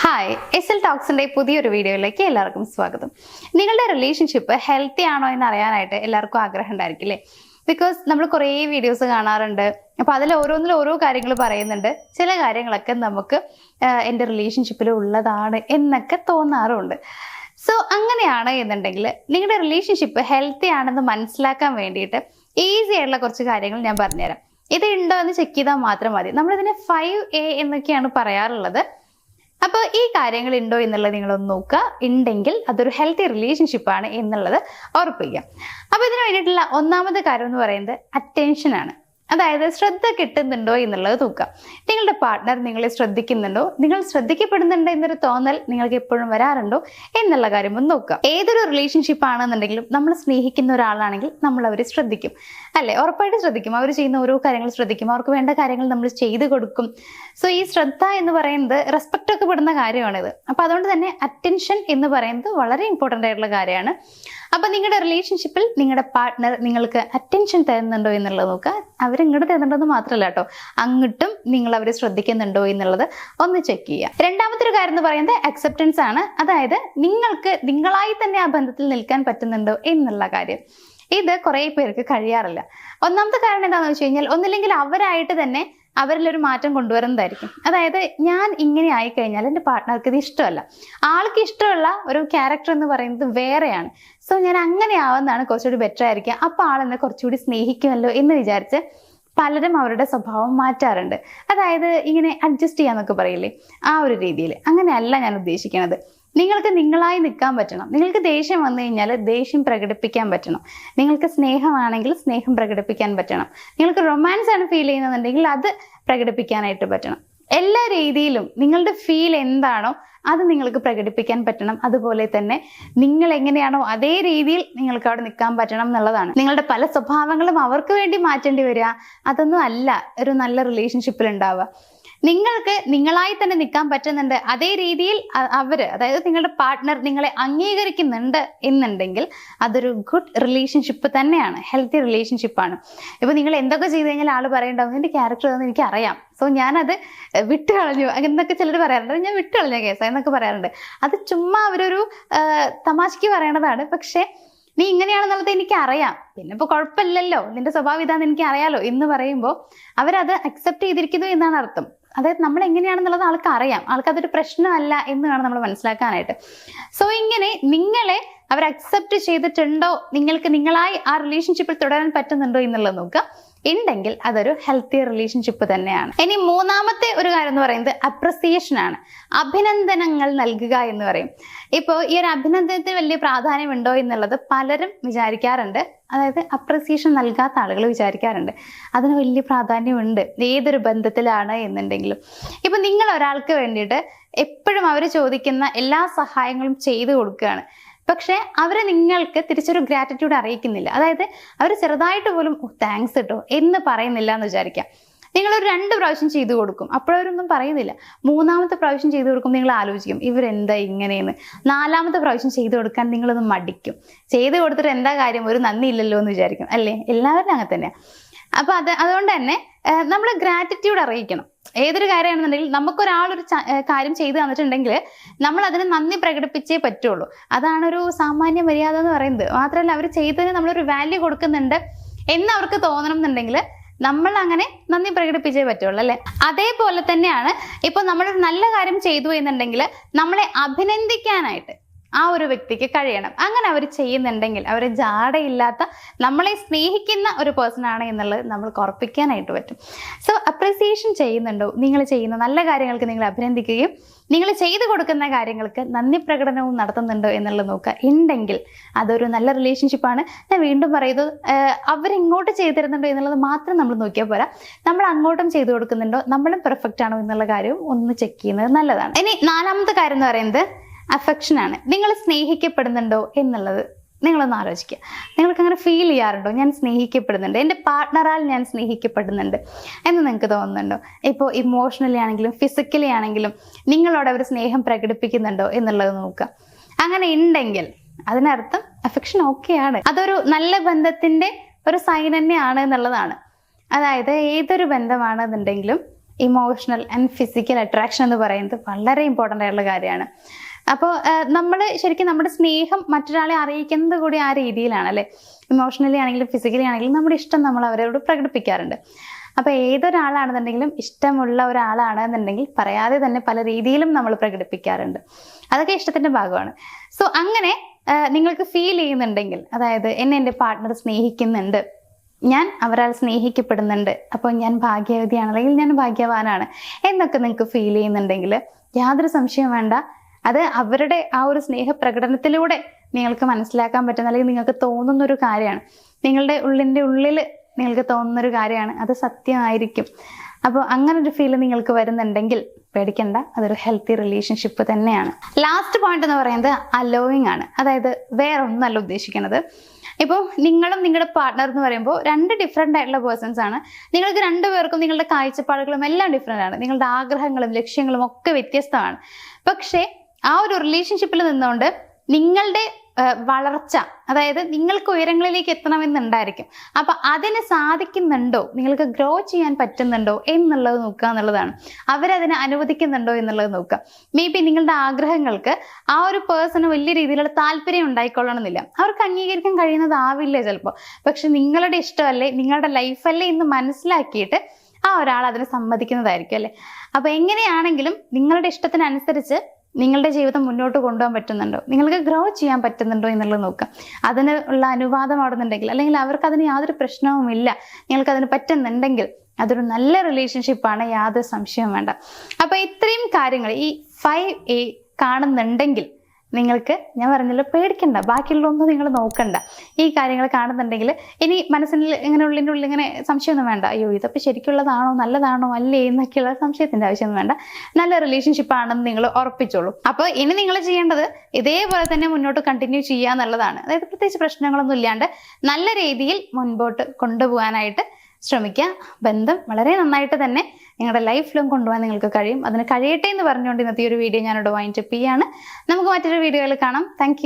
Hi, S ടോക്സിന്റെ പുതിയൊരു വീഡിയോയിലേക്ക് എല്ലാവർക്കും സ്വാഗതം. നിങ്ങളുടെ റിലേഷൻഷിപ്പ് ഹെൽത്തി ആണോ എന്ന് അറിയാനായിട്ട് എല്ലാവർക്കും ആഗ്രഹം ഉണ്ടായിരിക്കും അല്ലേ? ബിക്കോസ് നമ്മൾ കുറേ വീഡിയോസ് കാണാറുണ്ട്. അപ്പൊ അതിൽ ഓരോന്നിലും ഓരോ കാര്യങ്ങൾ പറയുന്നുണ്ട്. ചില കാര്യങ്ങളൊക്കെ നമുക്ക് എൻ്റെ റിലേഷൻഷിപ്പിൽ ഉള്ളതാണ് എന്നൊക്കെ തോന്നാറുണ്ട്. സോ അങ്ങനെയാണ് എന്നുണ്ടെങ്കിൽ നിങ്ങളുടെ റിലേഷൻഷിപ്പ് ഹെൽത്തി ആണെന്ന് മനസ്സിലാക്കാൻ വേണ്ടിയിട്ട് ഈസി ആയിട്ടുള്ള കുറച്ച് കാര്യങ്ങൾ ഞാൻ പറഞ്ഞുതരാം. ഇത് ഉണ്ടോ എന്ന് ചെക്ക് ചെയ്താൽ മാത്രം മതി. നമ്മളിതിനെ 5A എന്നൊക്കെയാണ് പറയാറുള്ളത്. അപ്പോൾ ഈ കാര്യങ്ങൾ ഉണ്ടോ എന്നുള്ളത് നിങ്ങളൊന്ന് നോക്കുക. ഉണ്ടെങ്കിൽ അതൊരു ഹെൽത്തി റിലേഷൻഷിപ്പ് ആണ് എന്നുള്ളത് ഉറപ്പിക്കുക. അപ്പോൾ ഇതിന് വേണ്ടിയിട്ടുള്ള ഒന്നാമത്തെ കാര്യം എന്ന് പറയുന്നത് അറ്റൻഷനാണ്. അതായത് ശ്രദ്ധ കിട്ടുന്നുണ്ടോ എന്നുള്ളത് നോക്കുക. നിങ്ങളുടെ പാർട്ട്ണർ നിങ്ങളെ ശ്രദ്ധിക്കുന്നുണ്ടോ, നിങ്ങൾ ശ്രദ്ധിക്കപ്പെടുന്നുണ്ടോ എന്നൊരു തോന്നൽ നിങ്ങൾക്ക് എപ്പോഴും വരാറുണ്ടോ എന്നുള്ള കാര്യം ഒന്ന് നോക്കുക. ഏതൊരു റിലേഷൻഷിപ്പ് ആണെന്നുണ്ടെങ്കിലും നമ്മൾ സ്നേഹിക്കുന്ന ഒരാളാണെങ്കിൽ നമ്മൾ അവരെ ശ്രദ്ധിക്കും അല്ലെ? ഉറപ്പായിട്ട് ശ്രദ്ധിക്കും. അവർ ചെയ്യുന്ന ഓരോ കാര്യങ്ങൾ ശ്രദ്ധിക്കും. അവർക്ക് വേണ്ട കാര്യങ്ങൾ നമ്മൾ ചെയ്തു കൊടുക്കും. സോ ഈ ശ്രദ്ധ എന്ന് പറയുന്നത് റെസ്പെക്റ്റ് ഒക്കെ പെടുന്ന കാര്യമാണിത്. അപ്പൊ അതുകൊണ്ട് തന്നെ അറ്റൻഷൻ എന്ന് പറയുന്നത് വളരെ ഇമ്പോർട്ടൻ്റ് ആയിട്ടുള്ള കാര്യമാണ്. അപ്പൊ നിങ്ങളുടെ റിലേഷൻഷിപ്പിൽ നിങ്ങളുടെ പാർട്ട്ണർ നിങ്ങൾക്ക് അറ്റൻഷൻ തരുന്നുണ്ടോ എന്നുള്ളത് നോക്കുക. അവരിങ്ങോട്ട് തരുന്നുണ്ടെന്ന് മാത്രമല്ല കേട്ടോ, അങ്ങോട്ടും നിങ്ങൾ അവരെ ശ്രദ്ധിക്കുന്നുണ്ടോ എന്നുള്ളത് ഒന്ന് ചെക്ക് ചെയ്യുക. രണ്ടാമത്തെ ഒരു കാര്യം എന്ന് പറയുന്നത് അക്സെപ്റ്റൻസ് ആണ്. അതായത് നിങ്ങൾക്ക് നിങ്ങളായി തന്നെ ആ ബന്ധത്തിൽ നിൽക്കാൻ പറ്റുന്നുണ്ടോ എന്നുള്ള കാര്യം. ഇത് കുറെ പേർക്ക് കഴിയാറില്ല. ഒന്നാമത്തെ കാരണം എന്താണെന്ന് വെച്ച് കഴിഞ്ഞാൽ, ഒന്നില്ലെങ്കിൽ അവരായിട്ട് തന്നെ അവരിലൊരു മാറ്റം കൊണ്ടുവരുന്നതായിരിക്കും. അതായത് ഞാൻ ഇങ്ങനെ ആയിക്കഴിഞ്ഞാൽ എൻ്റെ പാർട്ട്ണർക്ക് ഇത് ഇഷ്ടമല്ല, ആൾക്ക് ഇഷ്ടമുള്ള ഒരു ക്യാരക്ടർ എന്ന് പറയുന്നത് വേറെയാണ്. സോ ഞാൻ അങ്ങനെ ആവുന്നതാണ് കുറച്ചുകൂടി ബെറ്റർ ആയിരിക്കുക. അപ്പോൾ ആളെന്നെ കുറച്ചുകൂടി സ്നേഹിക്കുമല്ലോ എന്ന് വിചാരിച്ച് പലരും അവരുടെ സ്വഭാവം മാറ്റാറുണ്ട്. അതായത് ഇങ്ങനെ അഡ്ജസ്റ്റ് ചെയ്യാന്നൊക്കെ പറയില്ലേ, ആ ഒരു രീതിയിൽ. അങ്ങനെയല്ല ഞാൻ ഉദ്ദേശിക്കുന്നത്. നിങ്ങൾക്ക് നിങ്ങളായി നിൽക്കാൻ പറ്റണം. നിങ്ങൾക്ക് ദേഷ്യം വന്നു കഴിഞ്ഞാൽ ദേഷ്യം പ്രകടിപ്പിക്കാൻ പറ്റണം. നിങ്ങൾക്ക് സ്നേഹമാണെങ്കിൽ സ്നേഹം പ്രകടിപ്പിക്കാൻ പറ്റണം. നിങ്ങൾക്ക് റൊമാൻസ് ആണ് ഫീൽ ചെയ്യുന്നതെന്നുണ്ടെങ്കിൽ അത് പ്രകടിപ്പിക്കാനായിട്ട് പറ്റണം. എല്ലാ രീതിയിലും നിങ്ങളുടെ ഫീൽ എന്താണോ അത് നിങ്ങൾക്ക് പ്രകടിപ്പിക്കാൻ പറ്റണം. അതുപോലെ തന്നെ നിങ്ങൾ എങ്ങനെയാണോ അതേ രീതിയിൽ നിങ്ങൾക്ക് അവിടെ നിൽക്കാൻ പറ്റണം എന്നുള്ളതാണ്. നിങ്ങളുടെ പല സ്വഭാവങ്ങളും അവർക്ക് വേണ്ടി മാറ്റേണ്ടി വരിക, അതൊന്നും അല്ല ഒരു നല്ല റിലേഷൻഷിപ്പിൽ ഉണ്ടാവുക. നിങ്ങൾക്ക് നിങ്ങളായി തന്നെ നിൽക്കാൻ പറ്റുന്നുണ്ട്, അതേ രീതിയിൽ അതായത് നിങ്ങളുടെ പാർട്ട്ണർ നിങ്ങളെ അംഗീകരിക്കുന്നുണ്ട് എന്നുണ്ടെങ്കിൽ അതൊരു ഗുഡ് റിലേഷൻഷിപ്പ് തന്നെയാണ്, ഹെൽത്തി റിലേഷൻഷിപ്പാണ്. ഇപ്പൊ നിങ്ങൾ എന്തൊക്കെ ചെയ്ത് കഴിഞ്ഞാൽ ആള് പറയണ്ടാവും എൻ്റെ ക്യാരക്ടർ അതൊന്നും എനിക്ക് അറിയാം, സോ ഞാനത് വിട്ടുകളഞ്ഞു എന്നൊക്കെ ചിലർ പറയാറുണ്ട്. ഞാൻ വിട്ടുകളഞ്ഞ കേസാ എന്നൊക്കെ പറയാറുണ്ട്. അത് ചുമ്മാ അവരൊരു തമാശയ്ക്ക് പറയണതാണ്. പക്ഷെ നീ ഇങ്ങനെയാണെന്നുള്ളത് എനിക്ക് അറിയാം, പിന്നെ ഇപ്പൊ കുഴപ്പമില്ലല്ലോ, നിന്റെ സ്വഭാവം ഇതാന്ന് എനിക്ക് അറിയാലോ എന്ന് പറയുമ്പോൾ അവരത് അക്സെപ്റ്റ് ചെയ്തിരിക്കുന്നു എന്നാണ് അർത്ഥം. അതായത് നമ്മൾ എങ്ങനെയാണെന്നുള്ളത് ആൾക്ക് അറിയാം, ആൾക്ക് അതൊരു പ്രശ്നമല്ല എന്ന് വേണം നമ്മൾ മനസ്സിലാക്കാനായിട്ട്. സോ ഇങ്ങനെ നിങ്ങളെ അവർ അക്സെപ്റ്റ് ചെയ്തിട്ടുണ്ടോ, നിങ്ങൾക്ക് നിങ്ങളായി ആ റിലേഷൻഷിപ്പിൽ തുടരാൻ പറ്റുന്നുണ്ടോ എന്നുള്ളത് നോക്കുക. ഉണ്ടെങ്കിൽ അതൊരു ഹെൽത്തി റിലേഷൻഷിപ്പ് തന്നെയാണ്. ഇനി മൂന്നാമത്തെ ഒരു കാര്യം എന്ന് പറയുന്നത് അപ്രിസിയേഷൻ ആണ്. അഭിനന്ദനങ്ങൾ നൽകുക എന്ന് പറയും. ഇപ്പോൾ ഈ ഒരു അഭിനന്ദനത്തിന് വലിയ പ്രാധാന്യമുണ്ടോ എന്നുള്ളത് പലരും വിചാരിക്കാറുണ്ട്. അതായത് അപ്രിസിയേഷൻ നൽകാത്ത ആളുകൾ വിചാരിക്കാറുണ്ട് അതിന് വലിയ പ്രാധാന്യമുണ്ട് ഏതൊരു ബന്ധത്തിലാണ് എന്നുണ്ടെങ്കിലും. ഇപ്പൊ നിങ്ങൾ ഒരാൾക്ക് വേണ്ടിയിട്ട് എപ്പോഴും അവർ ചോദിക്കുന്ന എല്ലാ സഹായങ്ങളും ചെയ്തു കൊടുക്കുകയാണ്. പക്ഷെ അവരെ നിങ്ങൾക്ക് തിരിച്ചൊരു ഗ്രാറ്റിറ്റ്യൂഡ് അറിയിക്കുന്നില്ല. അതായത് അവർ ചെറുതായിട്ട് പോലും താങ്ക്സ് കേട്ടോ എന്ന് പറയുന്നില്ല എന്ന് വിചാരിക്കാം. നിങ്ങളൊരു 2 പ്രാവശ്യം ചെയ്തു കൊടുക്കും, അപ്പോഴവരൊന്നും പറയുന്നില്ല. 3-ാമത്തെ പ്രാവശ്യം ചെയ്തു കൊടുക്കും, നിങ്ങൾ ആലോചിക്കും ഇവരെന്താ ഇങ്ങനെയെന്ന്. 4-ാമത്തെ പ്രാവശ്യം ചെയ്തു കൊടുക്കാൻ നിങ്ങളൊന്ന് മടിക്കും. ചെയ്തു കൊടുത്തിട്ട് എന്താ കാര്യം, ഒരു നന്ദി ഇല്ലല്ലോ എന്ന് വിചാരിക്കും അല്ലേ? എല്ലാവരും അങ്ങനെ തന്നെയാണ്. അപ്പൊ അതുകൊണ്ട് തന്നെ നമ്മൾ ഗ്രാറ്റിറ്റ്യൂഡ് അറിയിക്കണം. ഏതൊരു കാര്യമാണെന്നുണ്ടെങ്കിൽ നമുക്കൊരാളൊരു കാര്യം ചെയ്തു തന്നിട്ടുണ്ടെങ്കിൽ നമ്മൾ അതിന് നന്ദി പ്രകടിപ്പിച്ചേ പറ്റുള്ളൂ. അതാണൊരു സാമാന്യ മര്യാദ എന്ന് പറയുന്നത്. മാത്രമല്ല അവർ ചെയ്തതിന് നമ്മളൊരു വാല്യൂ കൊടുക്കുന്നുണ്ട് എന്ന് അവർക്ക് തോന്നണം എന്നുണ്ടെങ്കിൽ നമ്മൾ അങ്ങനെ നന്ദി പ്രകടിപ്പിച്ചേ പറ്റുള്ളൂ അല്ലെ? അതേപോലെ തന്നെയാണ് ഇപ്പൊ നമ്മളൊരു നല്ല കാര്യം ചെയ്തു എന്നുണ്ടെങ്കിൽ നമ്മളെ അഭിനന്ദിക്കാനായിട്ട് ആ ഒരു വ്യക്തിക്ക് കഴിയണം. അങ്ങനെ അവർ ചെയ്യുന്നുണ്ടെങ്കിൽ അവർ ജാടയില്ലാത്ത നമ്മളെ സ്നേഹിക്കുന്ന ഒരു പേഴ്സൺ ആണ് എന്നുള്ളത് നമ്മൾക്ക് ഉറപ്പിക്കാനായിട്ട് പറ്റും. സോ അപ്രിസിയേഷൻ ചെയ്യുന്നുണ്ടോ, നിങ്ങൾ ചെയ്യുന്ന നല്ല കാര്യങ്ങൾക്ക് നിങ്ങൾ അഭിനന്ദിക്കുകയും നിങ്ങൾ ചെയ്തു കൊടുക്കുന്ന കാര്യങ്ങൾക്ക് നന്ദി പ്രകടനവും നടത്തുന്നുണ്ടോ എന്നുള്ളത് നോക്കുക. ഉണ്ടെങ്കിൽ അതൊരു നല്ല റിലേഷൻഷിപ്പാണ്. ഞാൻ വീണ്ടും പറയുന്നത്, അവരിങ്ങോട്ട് ചെയ്തു തരുന്നുണ്ടോ എന്നുള്ളത് മാത്രം നമ്മൾ നോക്കിയാൽ പോരാ, നമ്മൾ അങ്ങോട്ടും ചെയ്തു കൊടുക്കുന്നുണ്ടോ, നമ്മളും പെർഫെക്റ്റ് ആണോ എന്നുള്ള കാര്യവും ഒന്ന് ചെക്ക് ചെയ്യുന്നത് നല്ലതാണ്. ഇനി 4-ാമത്തെ കാര്യം എന്ന് പറയുന്നത് അഫെക്ഷൻ ആണ്. നിങ്ങൾ സ്നേഹിക്കപ്പെടുന്നുണ്ടോ എന്നുള്ളത് നിങ്ങളൊന്ന് ആലോചിക്കുക. നിങ്ങൾക്ക് അങ്ങനെ ഫീൽ ചെയ്യാറുണ്ടോ, ഞാൻ സ്നേഹിക്കപ്പെടുന്നുണ്ട്, എൻ്റെ പാർട്ട്ണറാൽ ഞാൻ സ്നേഹിക്കപ്പെടുന്നുണ്ട് എന്ന് നിങ്ങൾക്ക് തോന്നുന്നുണ്ടോ? ഇപ്പോൾ ഇമോഷണലി ആണെങ്കിലും ഫിസിക്കലി ആണെങ്കിലും നിങ്ങളോട് അവർ സ്നേഹം പ്രകടിപ്പിക്കുന്നുണ്ടോ എന്നുള്ളത് നോക്കുക. അങ്ങനെ ഉണ്ടെങ്കിൽ അതിനർത്ഥം അഫെക്ഷൻ ഓക്കെയാണ്, അതൊരു നല്ല ബന്ധത്തിൻ്റെ ഒരു സൈൻ തന്നെയാണ് എന്നുള്ളതാണ്. അതായത് ഏതൊരു ബന്ധമാണെന്നുണ്ടെങ്കിലും ഇമോഷണൽ ആൻഡ് ഫിസിക്കൽ അട്രാക്ഷൻ എന്ന് പറയുന്നത് വളരെ ഇമ്പോർട്ടൻ്റ് ആയിട്ടുള്ള കാര്യമാണ്. അപ്പോൾ നമ്മൾ ശരിക്കും നമ്മുടെ സ്നേഹം മറ്റൊരാളെ അറിയിക്കുന്നത് കൂടി ആ രീതിയിലാണ് അല്ലേ. ഇമോഷണലി ആണെങ്കിലും ഫിസിക്കലി ആണെങ്കിലും നമ്മുടെ ഇഷ്ടം നമ്മൾ അവരോട് പ്രകടിപ്പിക്കാറുണ്ട്. അപ്പോൾ ഏതൊരാളാണെന്നുണ്ടെങ്കിലും ഇഷ്ടമുള്ള ഒരാളാണെന്നുണ്ടെങ്കിൽ പറയാതെ തന്നെ പല രീതിയിലും നമ്മൾ പ്രകടിപ്പിക്കാറുണ്ട്. അതൊക്കെ ഇഷ്ടത്തിന്റെ ഭാഗമാണ്. സോ അങ്ങനെ നിങ്ങൾക്ക് ഫീൽ ചെയ്യുന്നുണ്ടെങ്കിൽ, അതായത് എന്നെ എൻ്റെ പാർട്ട്ണർ സ്നേഹിക്കുന്നുണ്ട്, ഞാൻ അവരാൽ സ്നേഹിക്കപ്പെടുന്നുണ്ട്, അപ്പോൾ ഞാൻ ഭാഗ്യവതിയാണ് അല്ലെങ്കിൽ ഞാൻ ഭാഗ്യവാനാണ് എന്നൊക്കെ നിങ്ങൾക്ക് ഫീൽ ചെയ്യുന്നുണ്ടെങ്കിൽ യാതൊരു സംശയവും വേണ്ട. അത് അവരുടെ ആ ഒരു സ്നേഹപ്രകടനത്തിലൂടെ നിങ്ങൾക്ക് മനസ്സിലാക്കാൻ പറ്റുന്ന അല്ലെങ്കിൽ നിങ്ങൾക്ക് തോന്നുന്നൊരു കാര്യമാണ്. നിങ്ങളുടെ ഉള്ളിൽ നിങ്ങൾക്ക് തോന്നുന്നൊരു കാര്യമാണ്, അത് സത്യമായിരിക്കും. അപ്പോൾ അങ്ങനെ ഒരു ഫീൽ നിങ്ങൾക്ക് വരുന്നുണ്ടെങ്കിൽ പേടിക്കണ്ട, അതൊരു ഹെൽത്തി റിലേഷൻഷിപ്പ് തന്നെയാണ്. ലാസ്റ്റ് പോയിന്റ് എന്ന് പറയുന്നത് അലോയിങ് ആണ്. അതായത് വേറെ ഒന്നല്ല ഉദ്ദേശിക്കുന്നത്. ഇപ്പോൾ നിങ്ങളും നിങ്ങളുടെ പാർട്ട്ണർ എന്ന് പറയുമ്പോൾ രണ്ട് ഡിഫറെൻ്റ് ആയിട്ടുള്ള പേഴ്സൺസ് ആണ്. നിങ്ങൾക്ക് രണ്ടുപേർക്കും നിങ്ങളുടെ കാഴ്ചപ്പാടുകളും എല്ലാം ഡിഫറെൻ്റ് ആണ്. നിങ്ങളുടെ ആഗ്രഹങ്ങളും ലക്ഷ്യങ്ങളും ഒക്കെ വ്യത്യസ്തമാണ്. പക്ഷേ ആ ഒരു റിലേഷൻഷിപ്പിൽ നിന്നുകൊണ്ട് നിങ്ങളുടെ വളർച്ച, അതായത് നിങ്ങൾക്ക് ഉയരങ്ങളിലേക്ക് എത്തണമെന്നുണ്ടായിരിക്കും. അപ്പൊ അതിന് സാധിക്കുന്നുണ്ടോ, നിങ്ങൾക്ക് ഗ്രോ ചെയ്യാൻ പറ്റുന്നുണ്ടോ എന്നുള്ളത് നോക്കുക എന്നുള്ളതാണ്. അവരതിനെ അനുവദിക്കുന്നുണ്ടോ എന്നുള്ളത് നോക്കുക. മേ ബി നിങ്ങളുടെ ആഗ്രഹങ്ങൾക്ക് ആ ഒരു പേഴ്സണ് വലിയ രീതിയിലുള്ള താല്പര്യം ഉണ്ടായിക്കൊള്ളണമെന്നില്ല, അവർക്ക് അംഗീകരിക്കാൻ കഴിയുന്നതാവില്ല ചിലപ്പോൾ. പക്ഷെ നിങ്ങളുടെ ഇഷ്ടമല്ലേ, നിങ്ങളുടെ ലൈഫല്ലേ എന്ന് മനസ്സിലാക്കിയിട്ട് ആ ഒരാൾ അതിന് സമ്മതിക്കുന്നതായിരിക്കും അല്ലേ. അപ്പൊ എങ്ങനെയാണെങ്കിലും നിങ്ങളുടെ ഇഷ്ടത്തിനനുസരിച്ച് നിങ്ങളുടെ ജീവിതം മുന്നോട്ട് കൊണ്ടുപോകാൻ പറ്റുന്നുണ്ടോ, നിങ്ങൾക്ക് ഗ്രോ ചെയ്യാൻ പറ്റുന്നുണ്ടോ എന്നുള്ളത് നോക്കാം. അതിന് ഉള്ള അനുവാദം അവിടുന്നുണ്ടെങ്കിൽ, അല്ലെങ്കിൽ അവർക്ക് അതിന് യാതൊരു പ്രശ്നവുമില്ല, നിങ്ങൾക്ക് അതിന് പറ്റുന്നുണ്ടെങ്കിൽ അതൊരു നല്ല റിലേഷൻഷിപ്പാണ്, യാതൊരു സംശയവും വേണ്ട. അപ്പൊ ഇത്രയും കാര്യങ്ങൾ ഈ 5A കാണുന്നുണ്ടെങ്കിൽ നിങ്ങൾക്ക്, ഞാൻ പറഞ്ഞല്ലോ പേടിക്കണ്ട, ബാക്കിയുള്ളതൊന്നും നിങ്ങൾ നോക്കണ്ട. ഈ കാര്യങ്ങൾ കാണുന്നുണ്ടെങ്കിൽ ഇനി മനസ്സിൽ ഇങ്ങനെ ഉള്ളിൻ്റെ ഇങ്ങനെ സംശയമൊന്നും വേണ്ട, അയ്യോ ഇതൊക്കെ ശരിക്കുള്ളതാണോ, നല്ലതാണോ അല്ലേ എന്നൊക്കെയുള്ള സംശയത്തിന്റെ ആവശ്യമൊന്നും വേണ്ട. നല്ല റിലേഷൻഷിപ്പ് ആണെന്ന് നിങ്ങൾ ഉറപ്പിച്ചോളൂ. അപ്പോൾ ഇനി നിങ്ങൾ ചെയ്യേണ്ടത് ഇതേപോലെ തന്നെ മുന്നോട്ട് കണ്ടിന്യൂ ചെയ്യുക എന്നുള്ളതാണ്. അതായത് പ്രത്യേകിച്ച് പ്രശ്നങ്ങളൊന്നും ഇല്ലാണ്ട് നല്ല രീതിയിൽ മുൻപോട്ട് കൊണ്ടുപോകാനായിട്ട് ശ്രമിക്കുക. ബന്ധം വളരെ നന്നായിട്ട് തന്നെ നിങ്ങളുടെ ലൈഫിലും കൊണ്ടുപോകാൻ നിങ്ങൾക്ക് കഴിയും. അതിന് കഴിയട്ടെ എന്ന് പറഞ്ഞുകൊണ്ട് ഇന്നത്തെ ഒരു വീഡിയോ ഞാനിവിടെ വൈൻഡപ്പ് ചെയ്യാണ്. നമുക്ക് മറ്റൊരു വീഡിയോയിൽ കാണാം. താങ്ക്